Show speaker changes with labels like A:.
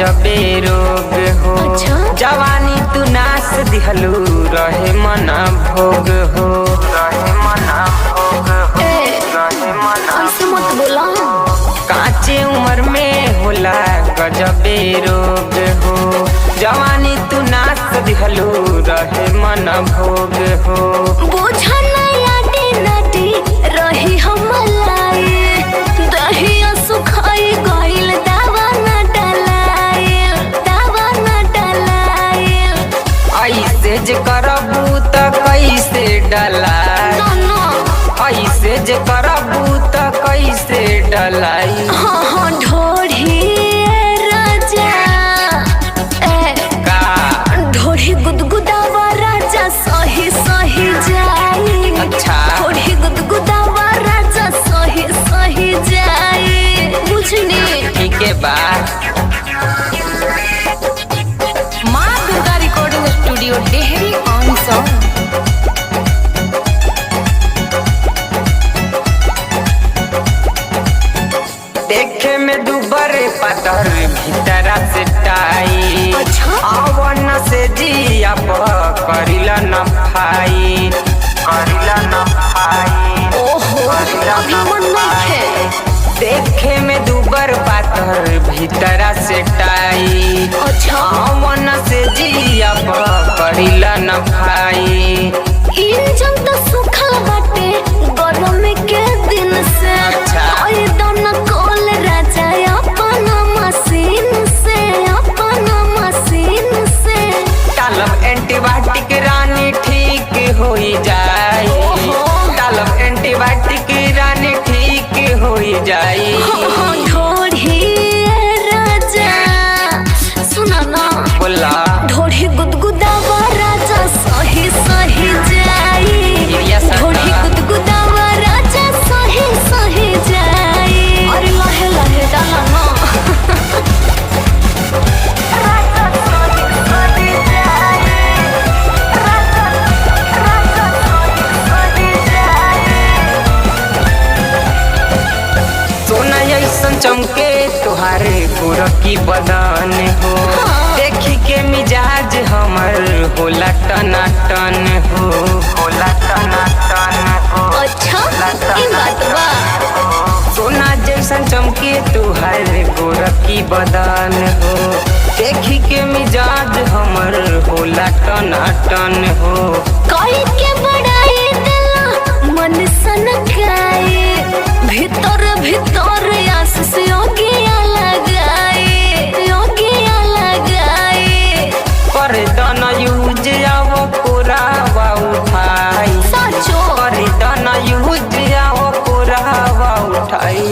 A: गजबे रोग हो।
B: अच्छा?
A: जवानी तू नास दिहलू रहे मना भोग हो, रहे मना भोग हो, रहे मना
B: ऐसे मत बोला।
A: काचे उम्र में होला गजबे रोग हो। जवानी तू नास दिहलू रहे मना भोग हो।
B: बोझा नाटी नाटी रही हम लाई, दहिया सुखाई गइल दावा न डलाइल, दावा न डलाइल।
A: ऐसे जे करबू त कैसे डलाई, ऐसे जे करबू त कैसे डलाई।
B: हाँ हाँ ढोढ़ी राजा
A: का
B: ढोढ़ी गुदगुदावा राजा सही सही जाई।
A: अच्छा
B: ढोढ़ी गुदगुदावा राजा सही सही जाई, बुझनी।
A: ठीक है बा।
B: माँ Durga recording studio Dehri on song.
A: देखे में दुबर पातर भीतरा से टाई।
B: अच्छा?
A: आवन से जिया करिला न भाई, करिला न भाई।
B: ओहो अभी मन नहीं है।
A: देखे में दुबर पातर भीतरा से टाई।
B: अच्छा?
A: आवन से जिया करिला न भाई।
B: इंजन तो सुखल बाटे गरम के दिन से।
A: अच्छा?
B: ओए दाना कॉल राजा अपना मशीन से, अपना मशीन से।
A: डालब एंटीबायोटिक रानी ठीक हो जाए।
B: ओहो।
A: डालब एंटीबायोटिक रानी ठीक हो जाए।
B: हाँ ढोढ़ी राजा सुना ना,
A: बोला
B: ढोढ़ी गुदगुदावा राजा सही सही जाई।
A: ये सदा।
B: ढोढ़ी गुदगुदावा राजा सही सही जाई। अरे लहे लहे डाला ना। राजा सही सही जाई। राजा सही जाई।
A: सोना ऐसन चमके तुहारे गोरखी बदन हो।
B: हाँ।
A: देखी के मिजाज हमर होला टनाटन हो, होला टनाटन हो।
B: अच्छा ई बात बा।
A: सोना जैसन चमके तुहार गोरखी बदन हो। देखी के मिजाज हमर होला टनाटन हो।
B: कोई के बड़ाई दिला मन सनकाए, भीतर भीतर आस से योगिया लगाए, योगिया लगाए।
A: पर दन यूज आव कोरावा उठाई,
B: सचो
A: पर दन यूज आव कोरावा उठाई।